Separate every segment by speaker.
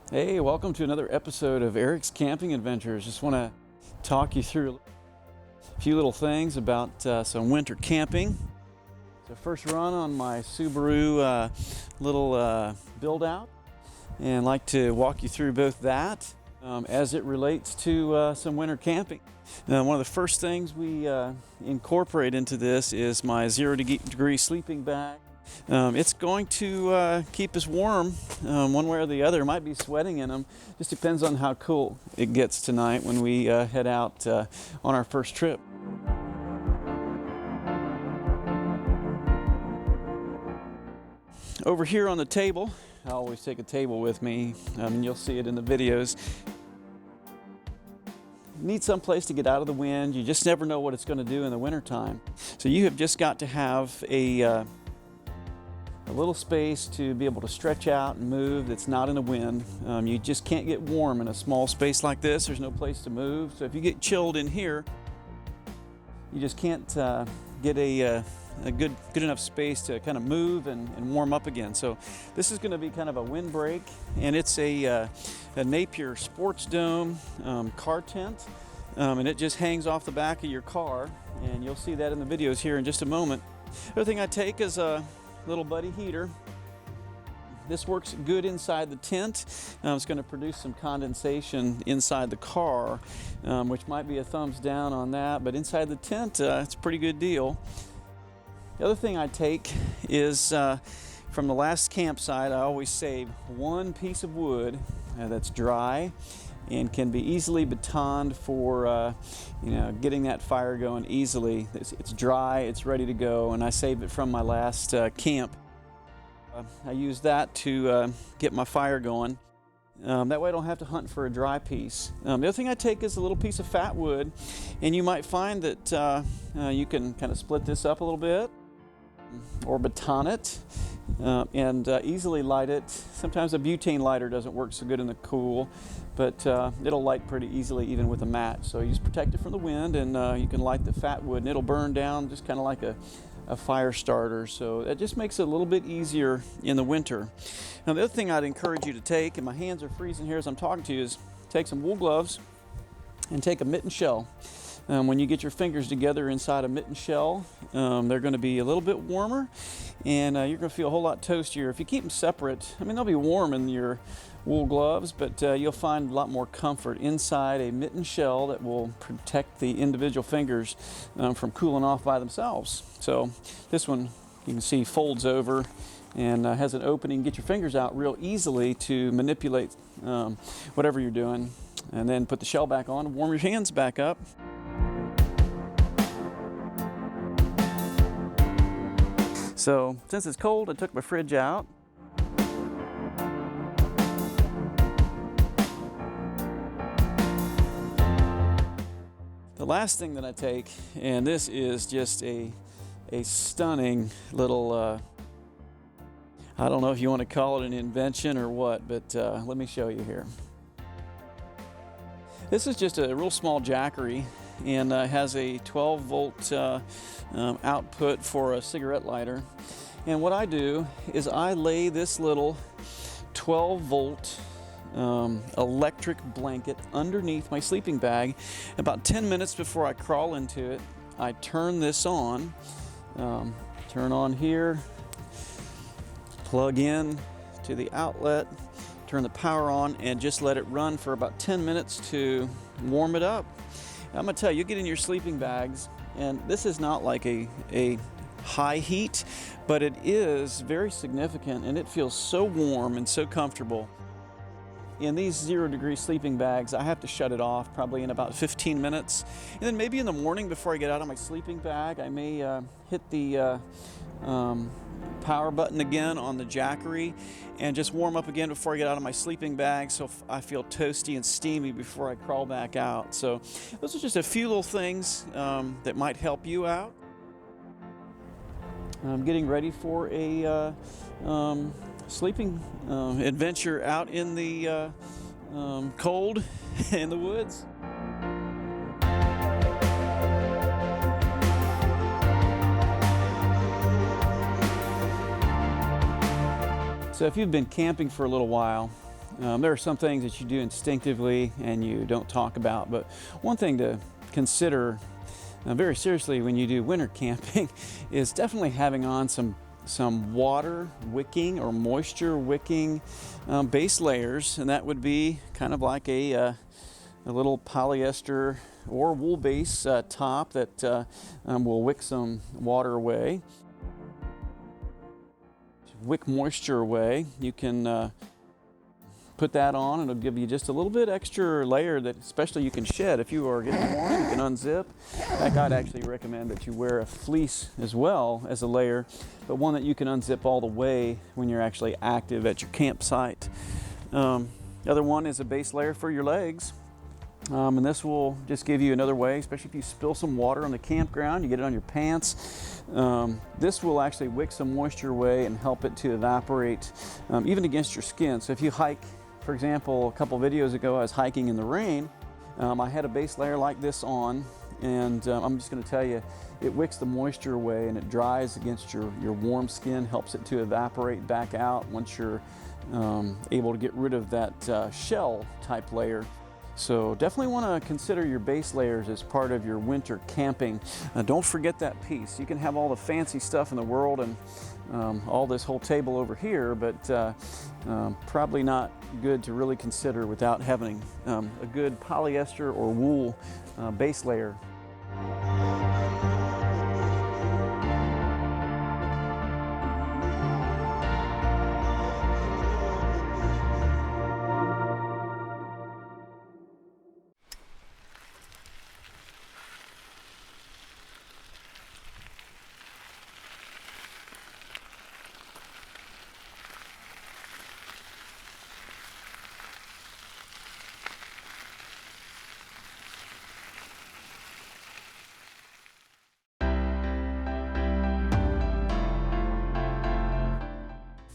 Speaker 1: Hey, welcome to another episode of Eric's Camping Adventures. Just want to talk you through a few little things about some winter camping. So first run on my Subaru little Buildout, and like to walk you through both that as it relates to some winter camping. One of the first things we incorporate into this is my 0-degree sleeping bag. It's going to keep us warm one way or the other. Might be sweating in them. Just depends on how cool it gets tonight when we head out on our first trip. Over here on the table, I always take a table with me, and you'll see it in the videos. You need some place to get out of the wind. You just never know what it's going to do in the wintertime. So you have just got to have a little space to be able to stretch out and move that's not in the wind. You just can't get warm in a small space like this. There's no place to move. So if you get chilled in here, you just can't get a good enough space to kind of move and warm up again. So this is going to be kind of a windbreak, and it's a Napier sports dome car tent, and it just hangs off the back of your car, and you'll see that in the videos here in just a moment. The other thing I take is a little buddy heater. This works good inside the tent. It's going to produce some condensation inside the car, which might be a thumbs down on that, but inside the tent, it's a pretty good deal. The other thing I take is from the last campsite, I always save one piece of wood that's dry and can be easily batoned for getting that fire going easily. It's dry, it's ready to go, and I saved it from my last camp. I use that to get my fire going. That way I don't have to hunt for a dry piece. The other thing I take is a little piece of fat wood, and you might find that you can kind of split this up a little bit or baton it and easily light it. Sometimes a butane lighter doesn't work so good in the cool, but it'll light pretty easily even with a match. So you just protect it from the wind, and you can light the fat wood and it'll burn down just kind of like a fire starter. So that just makes it a little bit easier in the winter. Now the other thing I'd encourage you to take, and my hands are freezing here as I'm talking to you, is take some wool gloves and take a mitten shell. When you get your fingers together inside a mitten shell, they're going to be a little bit warmer, and you're going to feel a whole lot toastier. If you keep them separate, I mean, they'll be warm in your wool gloves, but you'll find a lot more comfort inside a mitten shell that will protect the individual fingers from cooling off by themselves. So this one, you can see, folds over and has an opening. Get your fingers out real easily to manipulate whatever you're doing, and then put the shell back on and warm your hands back up. So since it's cold, I took my fridge out. The last thing that I take, and this is just a stunning little, I don't know if you want to call it an invention or what, but let me show you here. This is just a real small Jackery, and has a 12-volt output for a cigarette lighter. And what I do is I lay this little 12-volt electric blanket underneath my sleeping bag. About 10 minutes before I crawl into it, I turn this on. Turn on here, plug in to the outlet, turn the power on, and just let it run for about 10 minutes to warm it up. I'm going to tell you, you get in your sleeping bags, and this is not like a high heat, but it is very significant, and it feels so warm and so comfortable. In these 0-degree sleeping bags, I have to shut it off probably in about 15 minutes. And then maybe in the morning before I get out of my sleeping bag, I may hit the power button again on the Jackery and just warm up again before I get out of my sleeping bag, so I feel toasty and steamy before I crawl back out. So those are just a few little things that might help you out. I'm getting ready for a sleeping adventure out in the cold in the woods. So if you've been camping for a little while, There are some things that you do instinctively and you don't talk about, but one thing to consider very seriously when you do winter camping is definitely having on some water wicking or moisture wicking base layers, and that would be kind of like a little polyester or wool base top that will wick some water away, wick moisture away. You can put that on, and it'll give you just a little bit extra layer that especially you can shed. If you are getting warm, you can unzip. In fact, I'd actually recommend that you wear a fleece as well as a layer, but one that you can unzip all the way when you're actually active at your campsite. The other one is a base layer for your legs. And this will just give you another way, especially if you spill some water on the campground, you get it on your pants. This will actually wick some moisture away and help it to evaporate even against your skin. So if you hike, for example, a couple videos ago I was hiking in the rain, I had a base layer like this on, and I'm just going to tell you, it wicks the moisture away and it dries against your warm skin, helps it to evaporate back out once you're able to get rid of that shell type layer. So definitely want to consider your base layers as part of your winter camping. Don't forget that piece. You can have all the fancy stuff in the world and all this whole table over here, but probably not good to really consider without having a good polyester or wool base layer.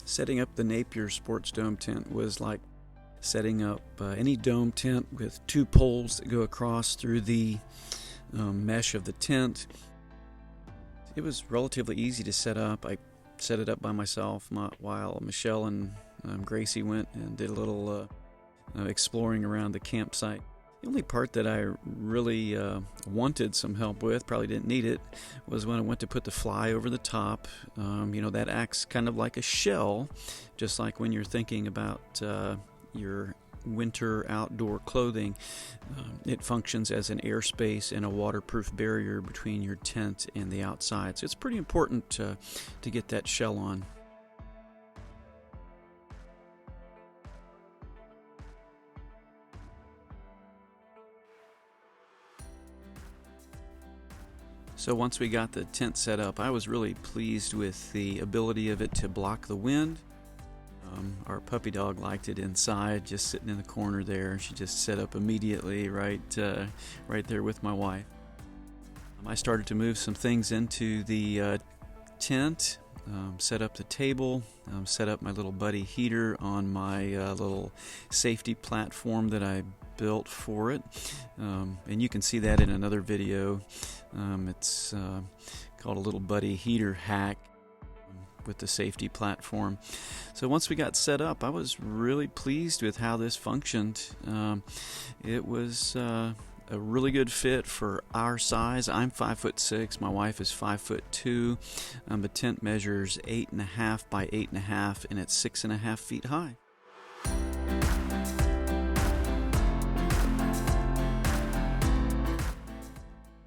Speaker 1: Setting up the Napier Sports Dome tent was like setting up any dome tent with two poles that go across through the mesh of the tent. It was relatively easy to set up. I set it up by myself while Michelle and Gracie went and did a little exploring around the campsite. The only part that I really wanted some help with, probably didn't need it, was when I went to put the fly over the top. That acts kind of like a shell, just like when you're thinking about your winter outdoor clothing. It functions as an airspace and a waterproof barrier between your tent and the outside. So it's pretty important to get that shell on. So once we got the tent set up, I was really pleased with the ability of it to block the wind. Our puppy dog liked it inside, just sitting in the corner there. She just set up immediately right there with my wife. I started to move some things into the tent, set up the table, set up my little buddy heater on my little safety platform that I built for it, and you can see that in another video. It's called a little buddy heater hack with the safety platform. So once we got set up, I was really pleased with how this functioned. It was a really good fit for our size. I'm 5'6", my wife is 5'2". The tent measures 8.5 by 8.5, and it's 6.5 feet high.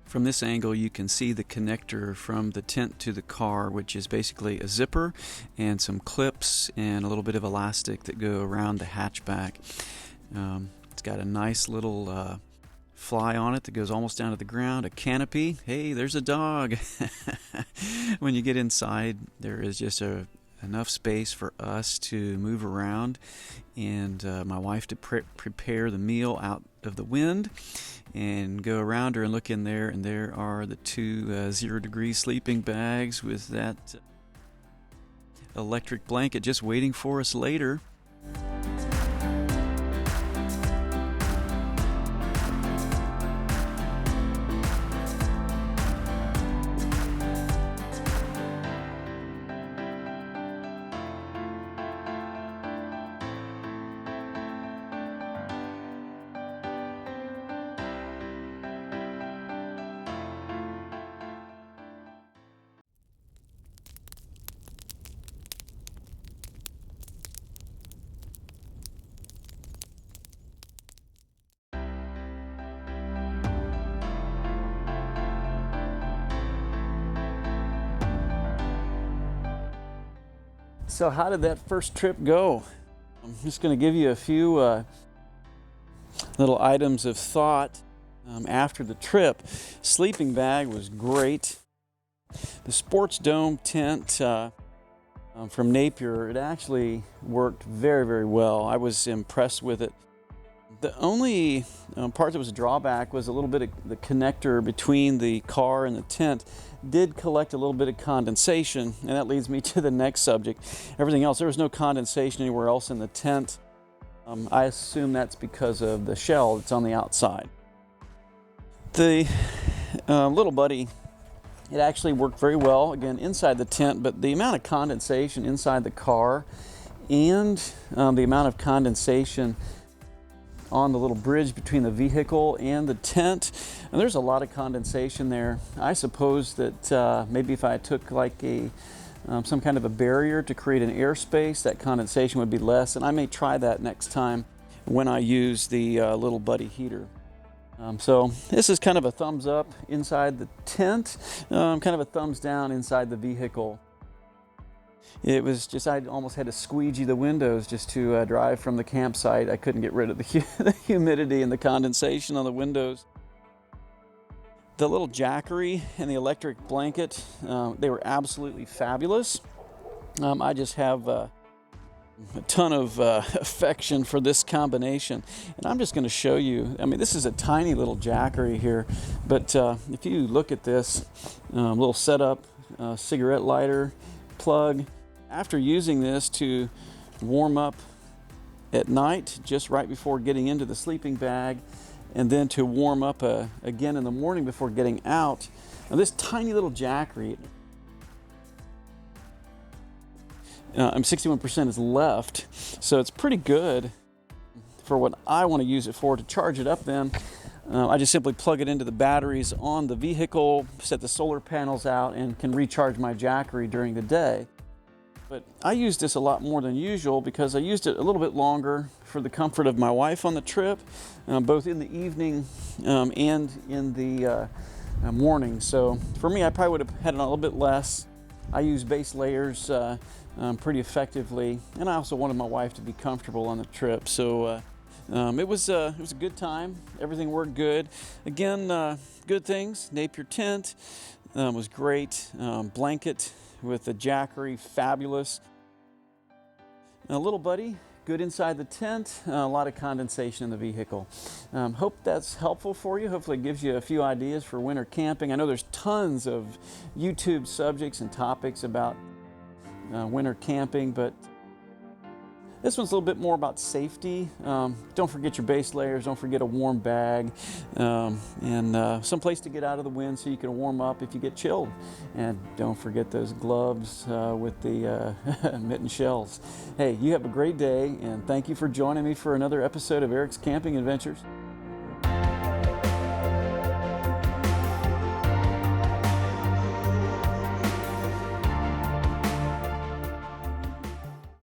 Speaker 1: From this angle, you can see the connector from the tent to the car, which is basically a zipper and some clips and a little bit of elastic that go around the hatchback. It's got a nice little fly on it that goes almost down to the ground, a canopy. Hey, there's a dog. When you get inside, there is just enough space for us to move around and my wife to prepare the meal out of the wind and go around her and look in there, and there are the two 0-degree sleeping bags with that electric blanket just waiting for us later. So how did that first trip go? I'm just going to give you a few little items of thought after the trip. Sleeping bag was great. The Sports Dome tent from Napier, it actually worked very, very well. I was impressed with it. The only part that was a drawback was a little bit of the connector between the car and the tent did collect a little bit of condensation, and that leads me to the next subject. Everything else, there was no condensation anywhere else in the tent. I assume that's because of the shell that's on the outside. The little buddy, it actually worked very well, again, inside the tent, but the amount of condensation inside the car and the amount of condensation on the little bridge between the vehicle and the tent, and there's a lot of condensation there. I suppose that maybe if I took like some kind of a barrier to create an airspace, that condensation would be less, and I may try that next time when I use the little buddy heater. So this is kind of a thumbs up inside the tent, kind of a thumbs down inside the vehicle. It was just, I almost had to squeegee the windows just to drive from the campsite. I couldn't get rid of the humidity and the condensation on the windows. The little Jackery and the electric blanket, they were absolutely fabulous. I just have a ton of affection for this combination, and I'm just going to show you. I mean, this is a tiny little Jackery here, but if you look at this little setup, cigarette lighter, plug. After using this to warm up at night, just right before getting into the sleeping bag, and then to warm up again in the morning before getting out. Now this tiny little Jackery, 61% is left, so it's pretty good for what I want to use it for. To charge it up then, I just simply plug it into the batteries on the vehicle, set the solar panels out, and can recharge my Jackery during the day. But I used this a lot more than usual because I used it a little bit longer for the comfort of my wife on the trip, both in the evening and in the morning. So for me, I probably would have had it a little bit less. I use base layers pretty effectively, and I also wanted my wife to be comfortable on the trip. So it was a good time. Everything worked good. Again, good things. Napier tent was great. Blanket with the Jackery, fabulous. A little buddy, good inside the tent. A lot of condensation in the vehicle. Hope that's helpful for you. Hopefully it gives you a few ideas for winter camping. I know there's tons of YouTube subjects and topics about winter camping, but this one's a little bit more about safety. Don't forget your base layers, don't forget a warm bag, and some place to get out of the wind so you can warm up if you get chilled. And don't forget those gloves with the mitten shells. Hey, you have a great day, and thank you for joining me for another episode of Eric's Camping Adventures.